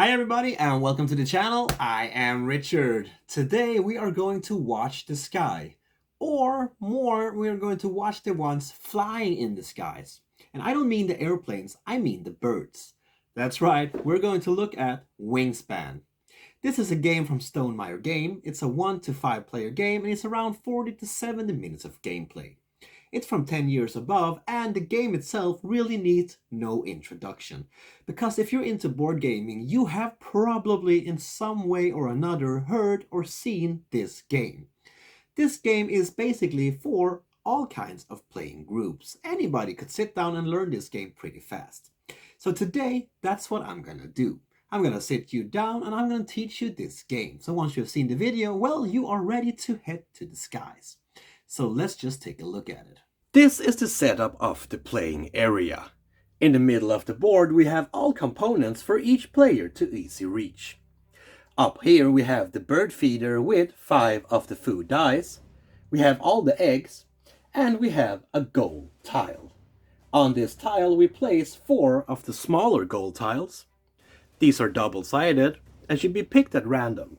Hi everybody and welcome to the channel. I am Richard. Today we are going to watch the sky. Or more, we are going to watch the ones flying in the skies. And I don't mean the airplanes, I mean the birds. That's right, we're going to look at Wingspan. This is a game from Stonemaier game. It's a 1 to 5 player game and it's around 40 to 70 minutes of gameplay. It's from 10 years above, and the game itself really needs no introduction. Because if you're into board gaming, you have probably in some way or another heard or seen this game. This game is basically for all kinds of playing groups. Anybody could sit down and learn this game pretty fast. So today, that's what I'm gonna do. I'm gonna sit you down and I'm gonna teach you this game. So once you've seen the video, well, you are ready to head to the skies. So let's just take a look at it. This is the setup of the playing area. In the middle of the board we have all components for each player to easy reach. Up here we have the bird feeder with 5 of the food dice. We have all the eggs and we have a goal tile. On this tile we place 4 of the smaller goal tiles. These are double-sided and should be picked at random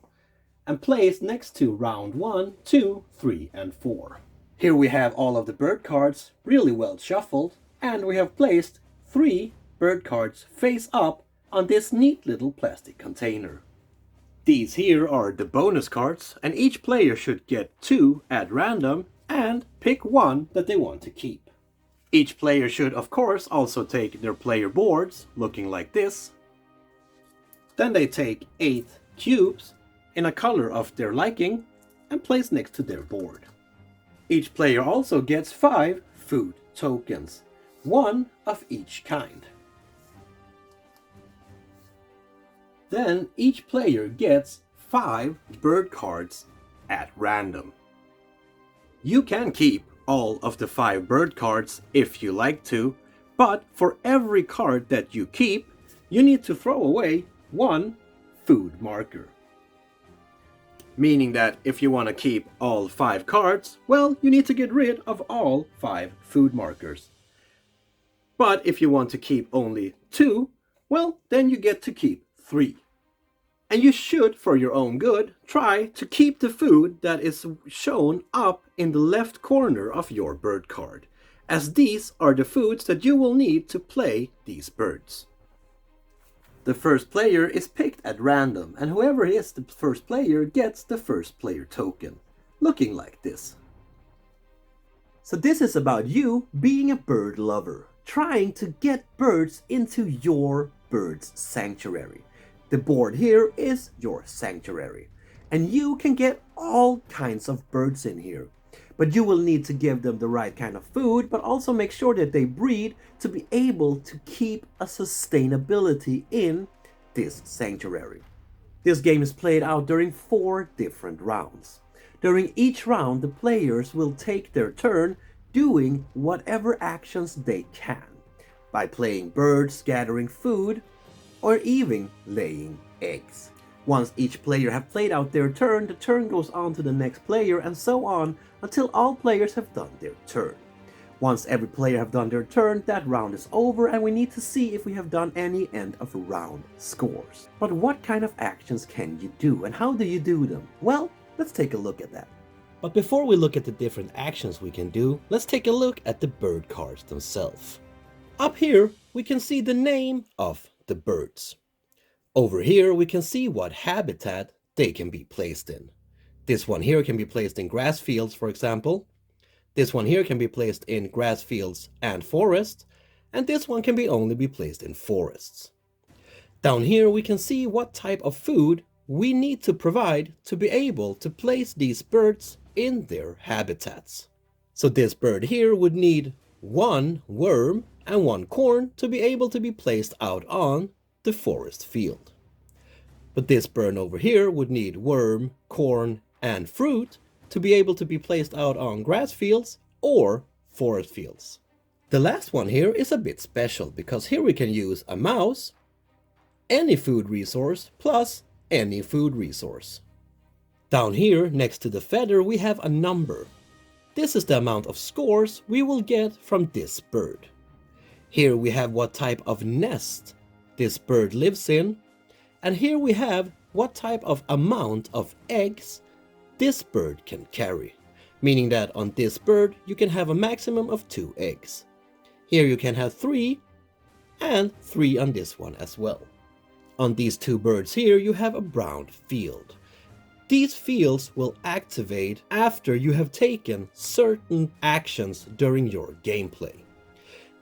and placed next to round 1, 2, 3 and 4. Here we have all of the bird cards really well shuffled, and we have placed 3 bird cards face up on this neat little plastic container. These here are the bonus cards, and each player should get 2 at random and pick 1 that they want to keep. Each player should of course also take their player boards, looking like this. Then they take 8 cubes in a color of their liking and place next to their board. Each player also gets 5 food tokens, 1 of each kind. Then each player gets 5 bird cards at random. You can keep all of the 5 bird cards if you like to, but for every card that you keep, you need to throw away 1 food marker. Meaning that if you want to keep all 5 cards, well, you need to get rid of all 5 food markers. But if you want to keep only 2, well, then you get to keep 3. And you should, for your own good, try to keep the food that is shown up in the left corner of your bird card, as these are the foods that you will need to play these birds. The first player is picked at random, and whoever is the first player gets the first player token, looking like this. So this is about you being a bird lover, trying to get birds into your bird's sanctuary. The board here is your sanctuary, and you can get all kinds of birds in here. But you will need to give them the right kind of food, but also make sure that they breed to be able to keep a sustainability in this sanctuary. This game is played out during 4 different rounds. During each round, the players will take their turn doing whatever actions they can, by playing birds, gathering food, or even laying eggs. Once each player have played out their turn, the turn goes on to the next player and so on until all players have done their turn. Once every player have done their turn, that round is over and we need to see if we have done any end of round scores. But what kind of actions can you do and how do you do them? Well, let's take a look at that. But before we look at the different actions we can do, let's take a look at the bird cards themselves. Up here we can see the name of the birds. Over here we can see what habitat they can be placed in. This one here can be placed in grass fields, for example. This one here can be placed in grass fields and forests, and this one can only be placed in forests. Down here we can see what type of food we need to provide to be able to place these birds in their habitats. So this bird here would need 1 worm and 1 corn to be able to be placed out on the forest field. But this bird over here would need worm, corn, and fruit to be able to be placed out on grass fields or forest fields. The last one here is a bit special because here we can use a mouse, any food resource, plus any food resource. Down here next to the feather we have a number. This is the amount of scores we will get from this bird. Here we have what type of nest this bird lives in, And here we have what type of amount of eggs this bird can carry. Meaning that on this bird you can have a maximum of 2 eggs. Here you can have 3 and 3 on this one as well. On these 2 birds here you have a brown field. These fields will activate after you have taken certain actions during your gameplay.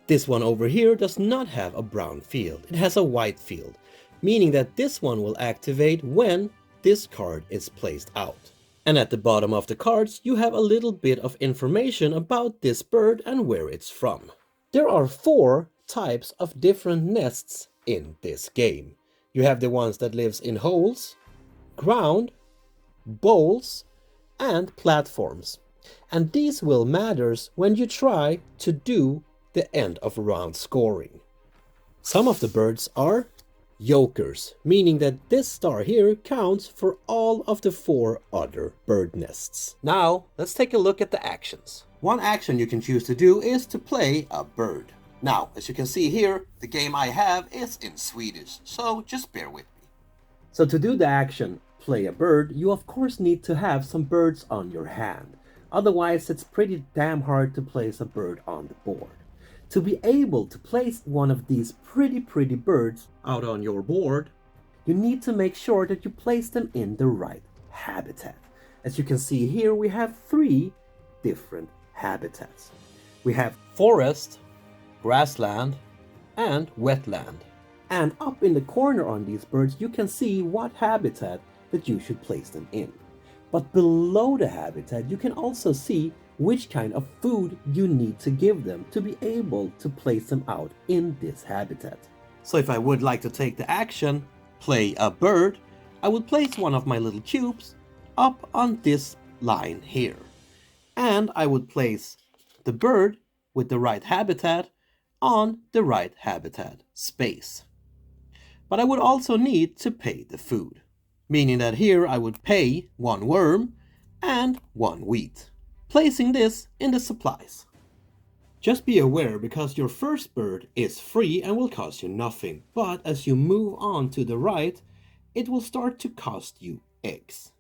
This one over here does not have a brown field, it has a white field, meaning that this one will activate when this card is placed out. And at the bottom of the cards you have a little bit of information about this bird and where it's from. There are 4 types of different nests in this game. You have the ones that lives in holes, ground, bowls, and platforms. And these will matters when you try to do the end of round scoring. Some of the birds are yokers, meaning that this star here counts for all of the 4 other bird nests. Now let's take a look at the actions. One action you can choose to do is to play a bird. Now, as you can see here, the game I have is in Swedish, so just bear with me. So to do the action, play a bird, you of course need to have some birds on your hand. Otherwise, it's pretty damn hard to place a bird on the board. To be able to place one of these pretty birds out on your board, you need to make sure that you place them in the right habitat. As you can see here, we have 3 different habitats. We have forest, grassland, and wetland. And up in the corner on these birds, you can see what habitat that you should place them in. But below the habitat, you can also see which kind of food you need to give them to be able to place them out in this habitat. So if I would like to take the action, play a bird, I would place one of my little cubes up on this line here. And I would place the bird with the right habitat on the right habitat space. But I would also need to pay the food, meaning that here I would pay 1 worm and 1 wheat, placing this in the supplies. Just be aware, because your first bird is free and will cost you nothing, but as you move on to the right, it will start to cost you eggs.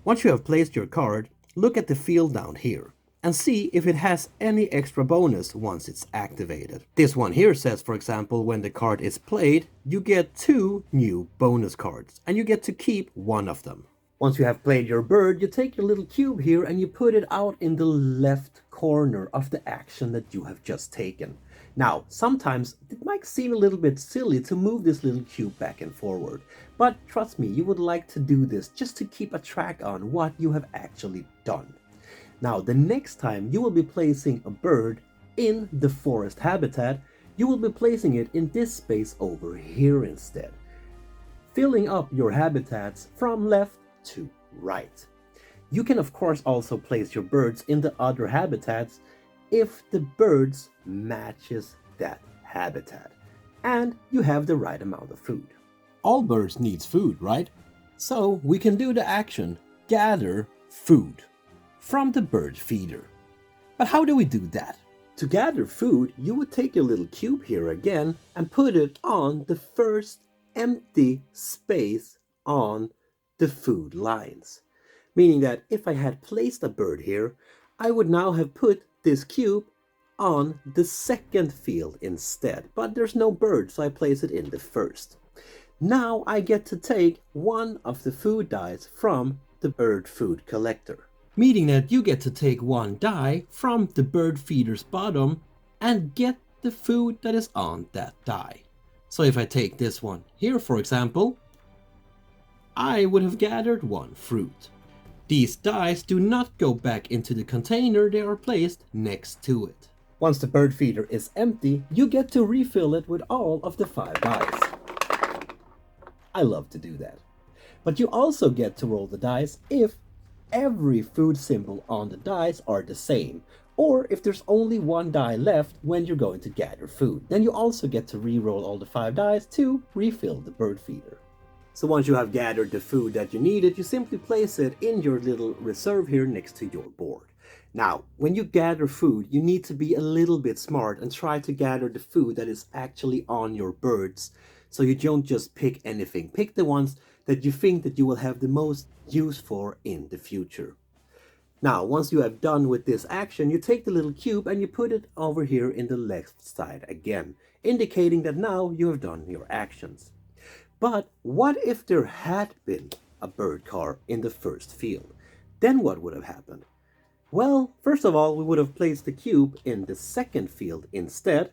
Once you have placed your card, look at the field down here and see if it has any extra bonus once it's activated. This one here says, for example, when the card is played, you get 2 new bonus cards and you get to keep 1 of them. Once you have played your bird, you take your little cube here and you put it out in the left corner of the action that you have just taken. Now, sometimes it might seem a little bit silly to move this little cube back and forward, but trust me, you would like to do this just to keep a track on what you have actually done. Now, the next time you will be placing a bird in the forest habitat, you will be placing it in this space over here instead, filling up your habitats from left to right. You can of course also place your birds in the other habitats if the birds matches that habitat and you have the right amount of food. All birds needs food, right? So we can do the action gather food from the bird feeder. But how do we do that? To gather food, you would take your little cube here again and put it on the first empty space on the food lines. Meaning that if I had placed a bird here, I would now have put this cube on the second field instead. But there's no bird, so I place it in the first. Now I get to take 1 of the food dice from the bird food collector. Meaning that you get to take 1 die from the bird feeder's bottom and get the food that is on that die. So if I take this one here, for example, I would have gathered 1 fruit. These dice do not go back into the container, they are placed next to it. Once the bird feeder is empty, you get to refill it with all of the 5 dice. I love to do that. But you also get to roll the dice if every food symbol on the dice are the same, or if there's only 1 die left when you're going to gather food. Then you also get to re-roll all the 5 dice to refill the bird feeder. So once you have gathered the food that you needed, you simply place it in your little reserve here next to your board. Now, when you gather food, you need to be a little bit smart and try to gather the food that is actually on your birds So you don't just pick anything. Pick the ones that you think that you will have the most use for in the future. Now, once you have done with this action, you take the little cube and you put it over here in the left side again, indicating that now you have done your actions. But what if there had been a bird card in the first field? Then what would have happened? Well, first of all, we would have placed the cube in the second field instead,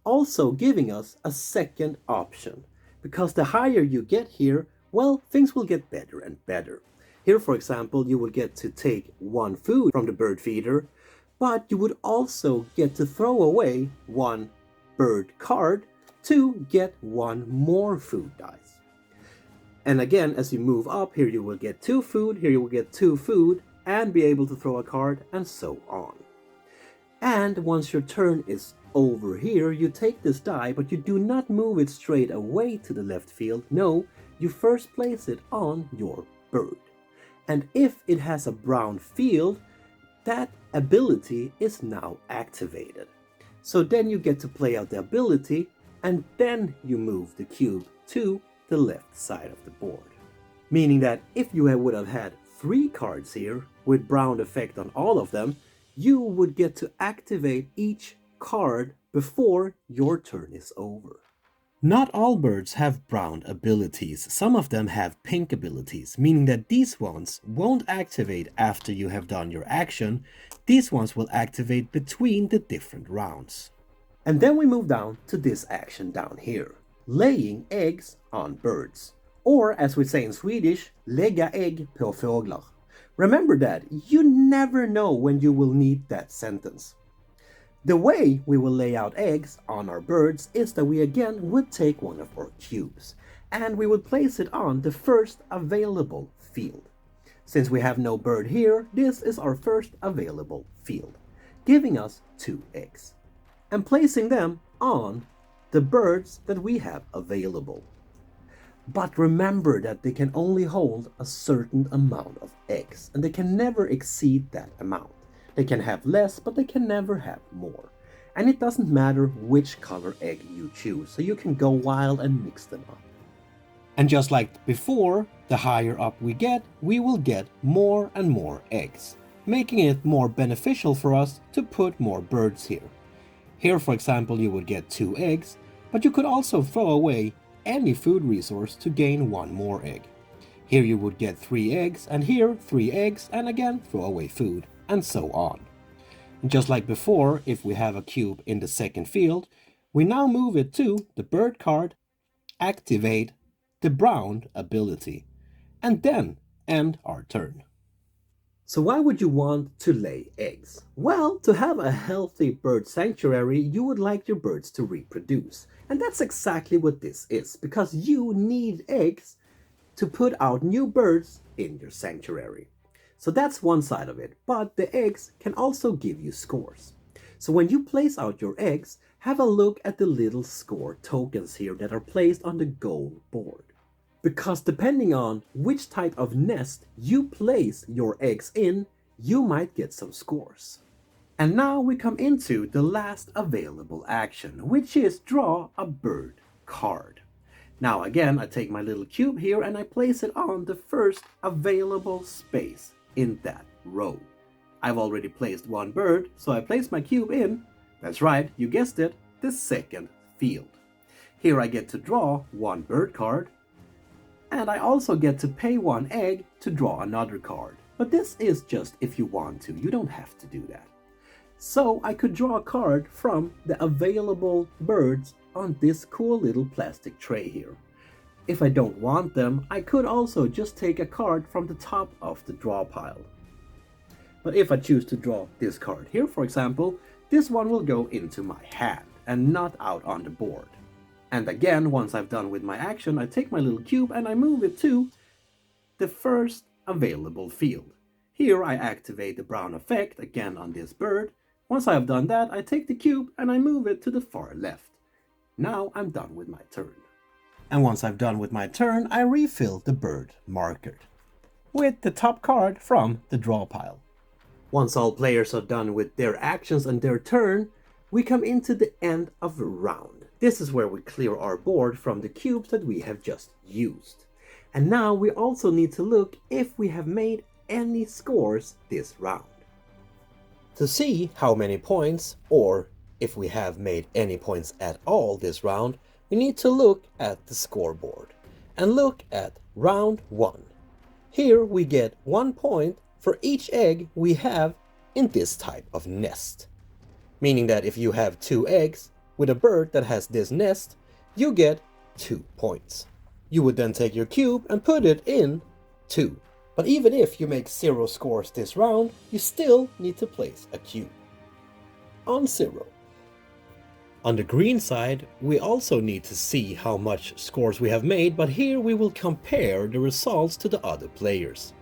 also giving us a second option. Because the higher you get here, well, things will get better and better. Here, for example, you will get to take one food from the bird feeder, but you would also get to throw away one bird card to get one more food dice. And again, as you move up, here you will get 2 food, here you will get 2 food, and be able to throw a card, and so on. And once your turn is over here, you take this die, but you do not move it straight away to the left field. No, you first place it on your bird. And if it has a brown field, that ability is now activated. So then you get to play out the ability, and then you move the cube to the left side of the board. Meaning that if you would have had 3 cards here with brown effect on all of them, you would get to activate each card before your turn is over. Not all birds have brown abilities. Some of them have pink abilities, meaning that these ones won't activate after you have done your action. These ones will activate between the different rounds. And then we move down to this action down here, laying eggs on birds. Or as we say in Swedish, lägga ägg på fåglar. Remember that, you never know when you will need that sentence. The way we will lay out eggs on our birds is that we again would take one of our cubes and we would place it on the first available field. Since we have no bird here, this is our first available field, giving us 2 eggs and placing them on the birds that we have available. But remember that they can only hold a certain amount of eggs and they can never exceed that amount. They can have less, but they can never have more. And it doesn't matter which color egg you choose, so you can go wild and mix them up. And just like before, the higher up we get, we will get more and more eggs, making it more beneficial for us to put more birds here. Here, for example, you would get 2 eggs, but you could also throw away any food resource to gain 1 more egg. Here you would get 3 eggs, and here 3 eggs, and again throw away food, and so on. And just like before, if we have a cube in the second field, we now move it to the bird card, activate the brown ability, and then end our turn. So why would you want to lay eggs? Well, to have a healthy bird sanctuary, you would like your birds to reproduce. And that's exactly what this is, because you need eggs to put out new birds in your sanctuary. So that's one side of it, but the eggs can also give you scores. So when you place out your eggs, have a look at the little score tokens here that are placed on the goal board. Because depending on which type of nest you place your eggs in, you might get some scores. And now we come into the last available action, which is draw a bird card. Now again, I take my little cube here and I place it on the first available space in that row. I've already placed 1 bird, so I place my cube in, that's right, you guessed it, the second field. Here I get to draw 1 bird card, and I also get to pay 1 egg to draw another card. But this is just if you want to, you don't have to do that. So I could draw a card from the available birds on this cool little plastic tray here. If I don't want them, I could also just take a card from the top of the draw pile. But if I choose to draw this card here, for example, this one will go into my hand and not out on the board. And again, once I've done with my action, I take my little cube and I move it to the first available field. Here I activate the brown effect again on this bird. Once I have done that, I take the cube and I move it to the far left. Now I'm done with my turn. And once I've done with my turn, I refill the bird marker with the top card from the draw pile. Once all players are done with their actions and their turn, we come into the end of the round. This is where we clear our board from the cubes that we have just used. And now we also need to look if we have made any scores this round. To see how many points, or if we have made any points at all this round, we need to look at the scoreboard and look at round 1. Here we get 1 point for each egg we have in this type of nest. Meaning that if you have 2 eggs with a bird that has this nest, you get 2 points. You would then take your cube and put it in 2. But even if you make 0 scores this round, you still need to place a cube on 0. On the green side, we also need to see how much scores we have made, but here we will compare the results to the other players.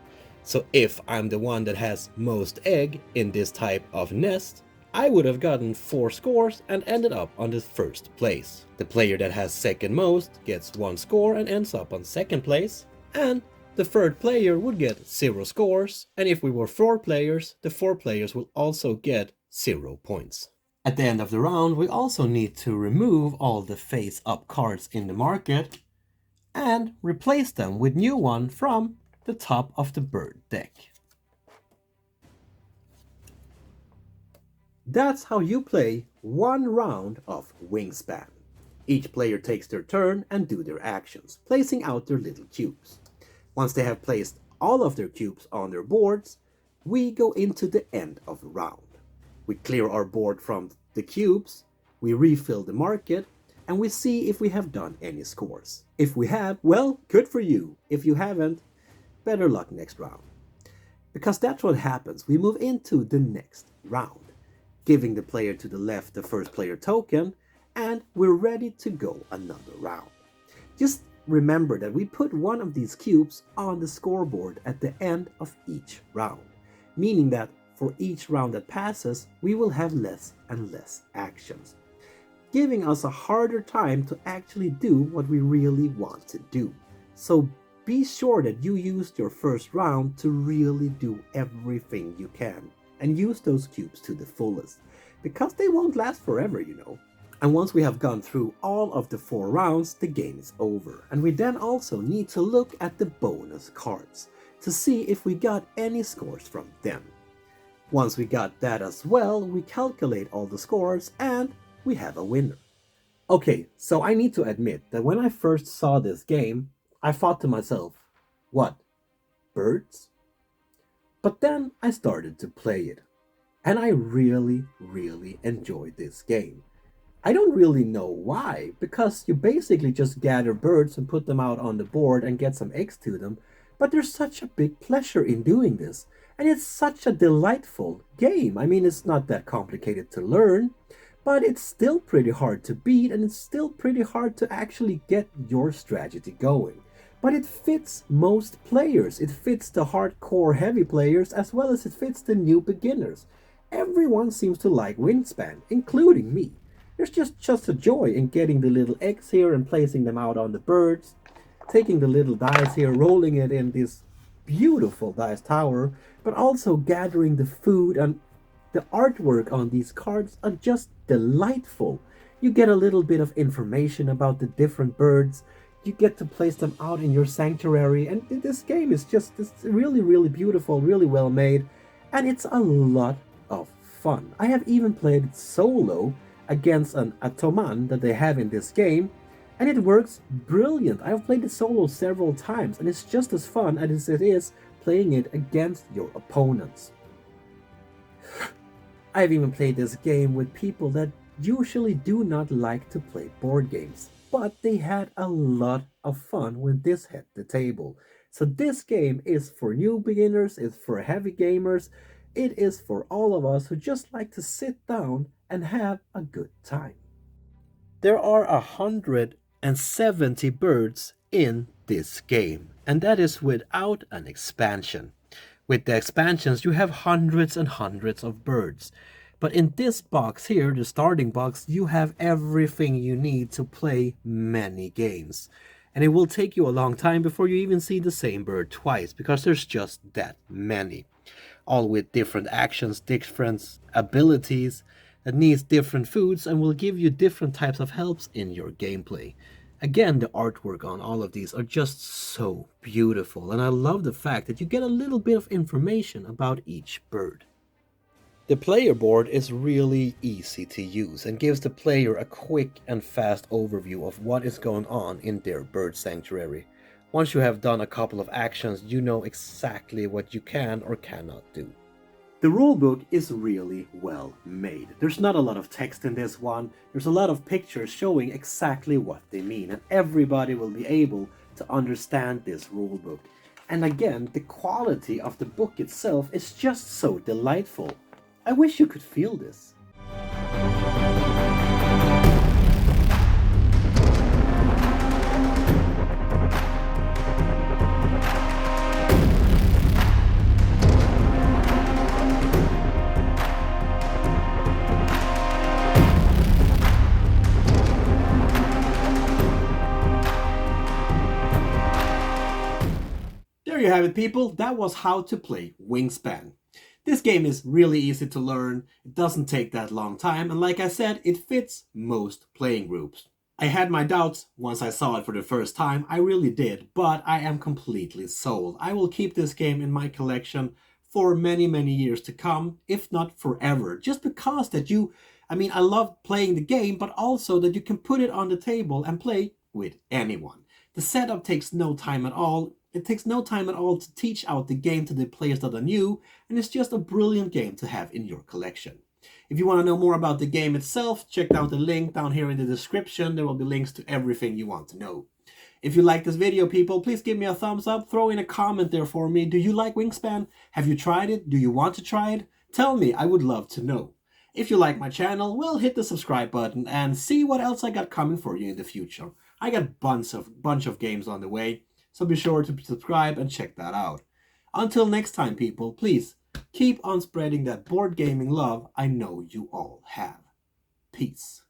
So if I'm the one that has most egg in this type of nest, I would have gotten 4 scores and ended up on the first place. The player that has second most gets 1 score and ends up on second place, and the third player would get 0 scores, and if we were 4 players, the 4 players will also get 0 points. At the end of the round, we also need to remove all the face-up cards in the market and replace them with new one from the top of the bird deck. That's how you play 1 round of Wingspan. Each player takes their turn and do their actions, placing out their little cubes. Once they have placed all of their cubes on their boards, we go into the end of the round. We clear our board from the cubes, we refill the market, and we see if we have done any scores. If we have, well, good for you. If you haven't, better luck next round. Because that's what happens. We move into the next round, giving the player to the left the first player token, and we're ready to go another round. Just remember that we put one of these cubes on the scoreboard at the end of each round, meaning that for each round that passes, we will have less and less actions, giving us a harder time to actually do what we really want to do. So be sure that you used your first round to really do everything you can and use those cubes to the fullest, because they won't last forever, you know. And once we have gone through all of the 4 rounds, the game is over. And we then also need to look at the bonus cards to see if we got any scores from them. Once we got that as well, we calculate all the scores and we have a winner. Okay, so I need to admit that when I first saw this game, I thought to myself, what, birds? But then I started to play it, and I really enjoyed this game. I don't really know why, because you basically just gather birds and put them out on the board and get some eggs to them, but there's such a big pleasure in doing this, and it's such a delightful game. I mean, it's not that complicated to learn, but it's still pretty hard to beat, and it's still pretty hard to actually get your strategy going. But it fits most players. It fits the hardcore heavy players as well as it fits the new beginners. Everyone seems to like Wingspan, including me. There's just a joy in getting the little eggs here and placing them out on the birds, taking the little dice here, rolling it in this beautiful dice tower, but also gathering the food, and the artwork on these cards are just delightful. You get a little bit of information about the different birds. You get to place them out in your sanctuary, and this game is just really beautiful, really well made, and it's a lot of fun. I have even played it solo against an Ottoman that they have in this game, and it works brilliant. I've played it solo several times, and it's just as fun as it is playing it against your opponents. I've even played this game with people that usually do not like to play board games, but they had a lot of fun when this hit the table. So this game is for new beginners, it's for heavy gamers, it is for all of us who just like to sit down and have a good time. There are 170 birds in this game, and that is without an expansion. With the expansions, you have hundreds and hundreds of birds. But in this box here, the starting box, you have everything you need to play many games. And it will take you a long time before you even see the same bird twice, because there's just that many. All with different actions, different abilities, that needs different foods and will give you different types of helps in your gameplay. Again, the artwork on all of these are just so beautiful, and I love the fact that you get a little bit of information about each bird. The player board is really easy to use and gives the player a quick and fast overview of what is going on in their bird sanctuary. Once you have done a couple of actions, you know exactly what you can or cannot do. The rulebook is really well made. There's not a lot of text in this one, there's a lot of pictures showing exactly what they mean, and everybody will be able to understand this rulebook. And again, the quality of the book itself is just so delightful. I wish you could feel this. There you have it, people. That was how to play Wingspan. This game is really easy to learn, it doesn't take that long time, and like I said, it fits most playing groups. I had my doubts once I saw it for the first time, I really did, but I am completely sold. I will keep this game in my collection for many, many years to come, if not forever, just because that I love playing the game, but also that you can put it on the table and play with anyone. The setup takes no time at all. It takes no time at all to teach out the game to the players that are new, and it's just a brilliant game to have in your collection. If you want to know more about the game itself, check out the link down here in the description. There will be links to everything you want to know. If you like this video, people, please give me a thumbs up. Throw in a comment there for me. Do you like Wingspan? Have you tried it? Do you want to try it? Tell me, I would love to know. If you like my channel, well, hit the subscribe button and see what else I got coming for you in the future. I got a bunch of games on the way. So be sure to subscribe and check that out. Until next time, people, please keep on spreading that board gaming love I know you all have. Peace.